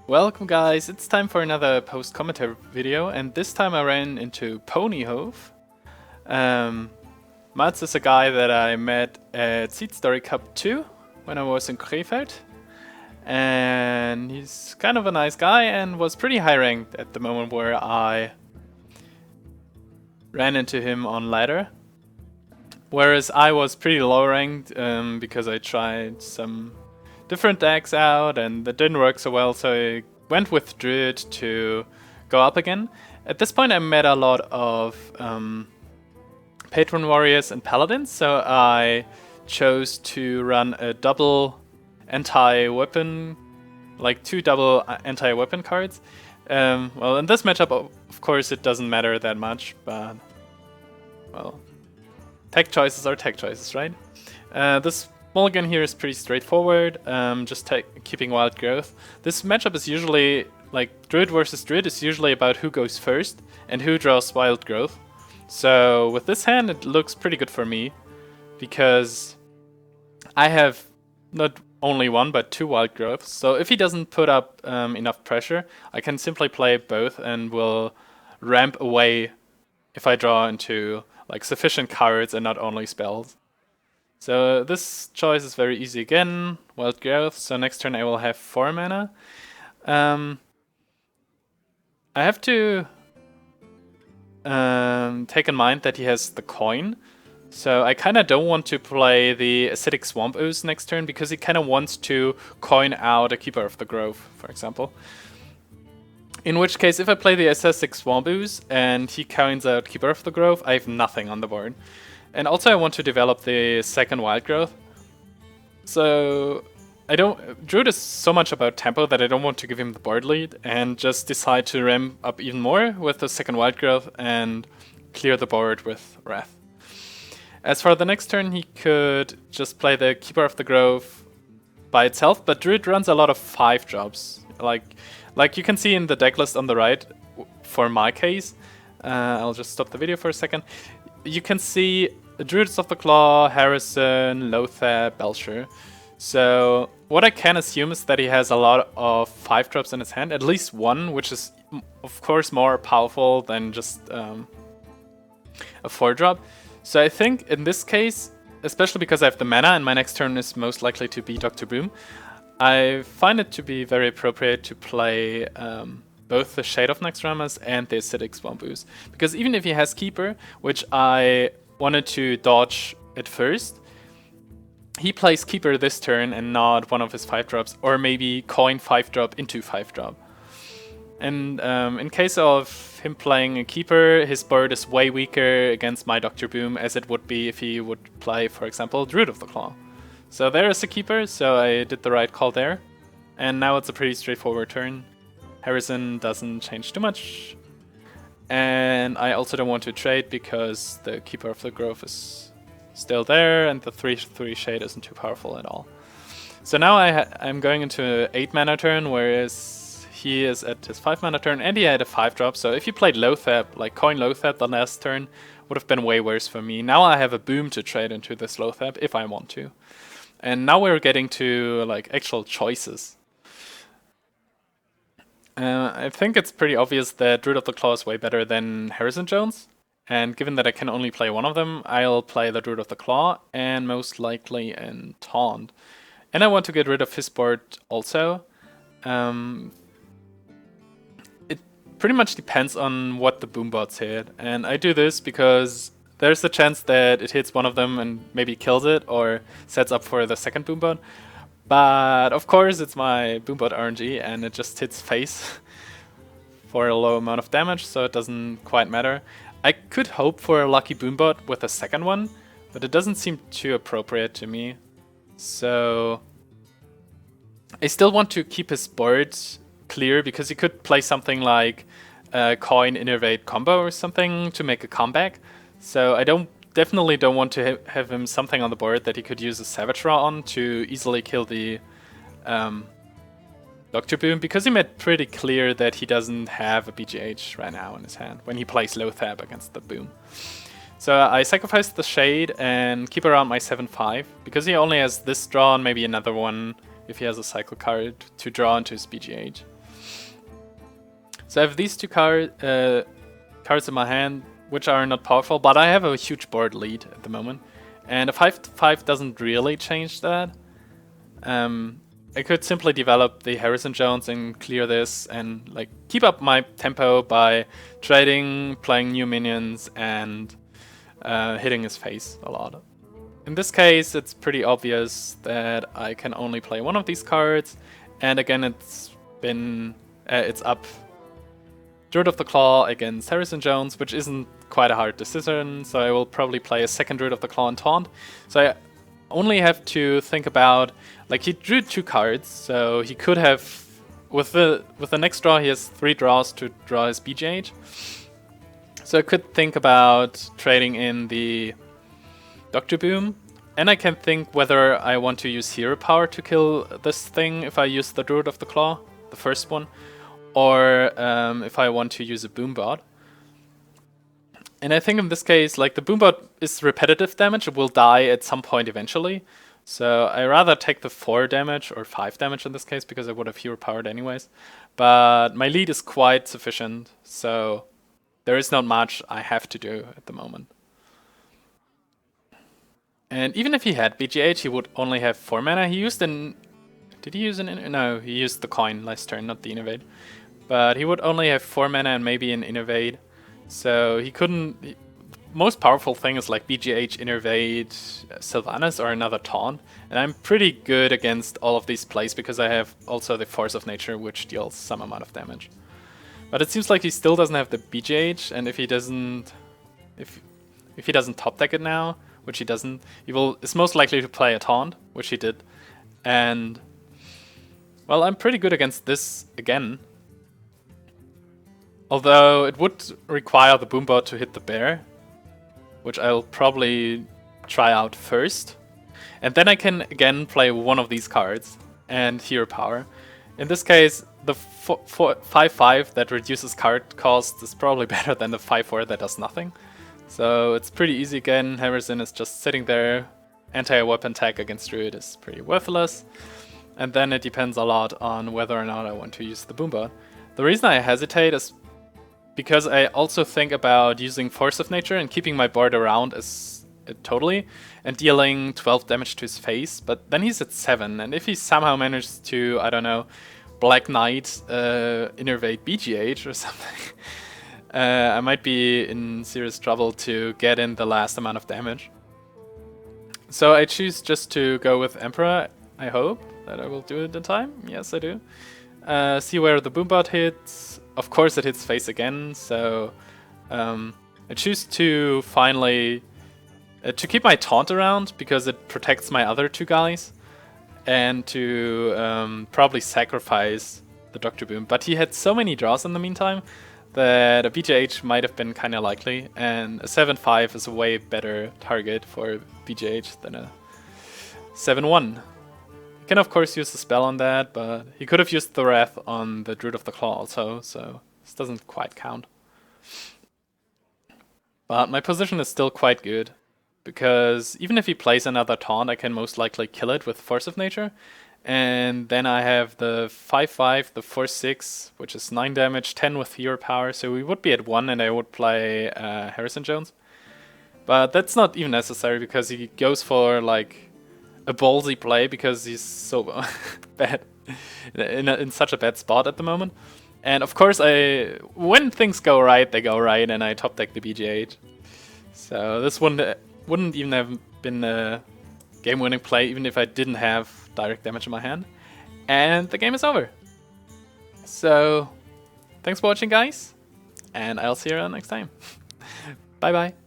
Welcome guys, it's time for another post-commentary video, and this time I ran into P4wnyhof. Mats is a guy that I met at Seed Story Cup 2 when I was in Krefeld, and he's kind of a nice guy and was pretty high ranked at the moment where I ran into him on ladder. Whereas I was pretty low ranked because I tried some different decks out and that didn't work so well, so I went with Druid to go up again. At this point I met a lot of Patron Warriors and Paladins, so I chose to run a double anti-weapon, like 2 double anti-weapon cards. Well, in this matchup of course it doesn't matter that much, but well, tech choices are tech choices, right? This mulligan here is pretty straightforward, just keeping wild growth. This matchup is usually, like Druid versus Druid, is usually about who goes first and who draws wild growth. So with this hand it looks pretty good for me, because I have not only 1 but 2 wild growths. So if he doesn't put up enough pressure, I can simply play both and will ramp away if I draw into like sufficient cards and not only spells. So this choice is very easy again, wild growth, so next turn I will have 4 mana. I have to take in mind that he has the coin, so I kinda don't want to play the Acidic Swamp Ooze next turn because he kinda wants to coin out a Keeper of the Grove, for example. In which case, if I play the Acidic Swamp Ooze and he coins out Keeper of the Grove, I have nothing on the board. And also I want to develop the second wild growth. So Druid is so much about tempo that I don't want to give him the board lead and just decide to ramp up even more with the second wild growth and clear the board with Wrath. As for the next turn, he could just play the Keeper of the Grove by itself, but Druid runs a lot of 5 drops. Like you can see in the deck list on the right, for my case, I'll just stop the video for a second. You can see Druids of the Claw, Thaurissan, Loatheb, Belcher. So what I can assume is that he has a lot of 5 drops in his hand, at least 1, which is of course more powerful than just a 4 drop. So I think in this case, especially because I have the mana and my next turn is most likely to be Dr. Boom, I find it to be very appropriate to play both the Shade of Naxxramas and the Acidic Swamp Ooze. Because even if he has Keeper, which I wanted to dodge at first, he plays Keeper this turn and not one of his 5 drops, or maybe coin 5 drop into 5 drop. And in case of him playing a Keeper, his board is way weaker against my Dr. Boom as it would be if he would play, for example, Druid of the Claw. So there is a Keeper, so I did the right call there. And now it's a pretty straightforward turn. Thaurissan doesn't change too much. And I also don't want to trade because the Keeper of the Grove is still there and the 3/3 Shade isn't too powerful at all. So now I'm going into an 8 mana turn, whereas he is at his 5 mana turn and he had a 5 drop. So if you played Loatheb, like coin Loatheb the last turn, would have been way worse for me. Now I have a Boom to trade into this Loatheb if I want to. And now we're getting to like actual choices. I think it's pretty obvious that Druid of the Claw is way better than Harrison Jones, and given that I can only play one of them, I'll play the Druid of the Claw and most likely in Taunt. And I want to get rid of his board also. It pretty much depends on what the boombots hit, and I do this because there's a chance that it hits one of them and maybe kills it or sets up for the second boombot. But of course it's my boombot RNG and it just hits face for a low amount of damage, so it doesn't quite matter. I could hope for a lucky boombot with a second one, but it doesn't seem too appropriate to me. So I still want to keep his board clear because he could play something like coin Innervate combo or something to make a comeback. So I definitely don't want to have him something on the board that he could use a Savage Raw on to easily kill the Dr. Boom, because he made pretty clear that he doesn't have a BGH right now in his hand when he plays Loatheb against the Boom. So I sacrificed the Shade and keep around my 7/5, because he only has this draw and maybe another one if he has a cycle card to draw into his BGH. So I have these two cards in my hand, which are not powerful, but I have a huge board lead at the moment. And a 5/5 doesn't really change that. I could simply develop the Harrison Jones and clear this and like keep up my tempo by trading, playing new minions, and hitting his face a lot. In this case, it's pretty obvious that I can only play one of these cards, and again, it's up Druid of the Claw against Harrison Jones, which isn't quite a hard decision, so I will probably play a second Druid of the Claw and Taunt. So I only have to think about, like, he drew 2 cards, so he could have, with the next draw, he has 3 draws to draw his BGH. So I could think about trading in the Doctor Boom, and I can think whether I want to use Hero Power to kill this thing if I use the Druid of the Claw, the first one, or if I want to use a Boombot. And I think in this case, like, the Boombot is repetitive damage, it will die at some point eventually. So I rather take the 4 damage, or 5 damage in this case, because I would have Hero Powered anyways. But my lead is quite sufficient, so there is not much I have to do at the moment. And even if he had BGH, he would only have 4 mana. He used an... Did he use an... No, he used the coin last turn, not the Innervate. But he would only have 4 mana and maybe an Innervate. So he couldn't... Most powerful thing is like BGH, Innervate, Sylvanas, or another Taunt. And I'm pretty good against all of these plays because I have also the Force of Nature, which deals some amount of damage. But it seems like he still doesn't have the BGH, and if he doesn't... If he doesn't top deck it now, which he doesn't, is most likely to play a Taunt, which he did. And, well, I'm pretty good against this again. Although it would require the Boombot to hit the bear, which I'll probably try out first. And then I can again play one of these cards and Hero Power. In this case, the 5/5 that reduces card cost is probably better than the 5/4 that does nothing. So it's pretty easy again. Harrison is just sitting there. Anti-weapon tag against Druid is pretty worthless. And then it depends a lot on whether or not I want to use the Boombot. The reason I hesitate is because I also think about using Force of Nature and keeping my board around as totally and dealing 12 damage to his face. But then he's at 7, and if he somehow manages to, I don't know, Black Knight, Innervate BGH or something, I might be in serious trouble to get in the last amount of damage. So I choose just to go with Emperor. I hope that I will do it in time. Yes, I do. See where the Boombot hits. Of course it hits face again, so I choose to finally... to keep my Taunt around, because it protects my other 2 guys, and to probably sacrifice the Doctor Boom. But he had so many draws in the meantime that a BGH might have been kind of likely, and a 7/5 is a way better target for BGH than a 7/1. He can of course use the spell on that, but he could have used the Wrath on the Druid of the Claw also, so this doesn't quite count. But my position is still quite good, because even if he plays another Taunt, I can most likely kill it with Force of Nature. And then I have the 5/5, the 4/6, which is 9 damage, 10 with Hero Power, so we would be at 1 and I would play Harrison Jones. But that's not even necessary, because he goes for like a ballsy play, because he's so bad, in such a bad spot at the moment. And of course, when things go right, they go right, and I top deck the BGH. So this wouldn't even have been a game-winning play, even if I didn't have direct damage in my hand. And the game is over. So, thanks for watching, guys, and I'll see you around next time. Bye bye.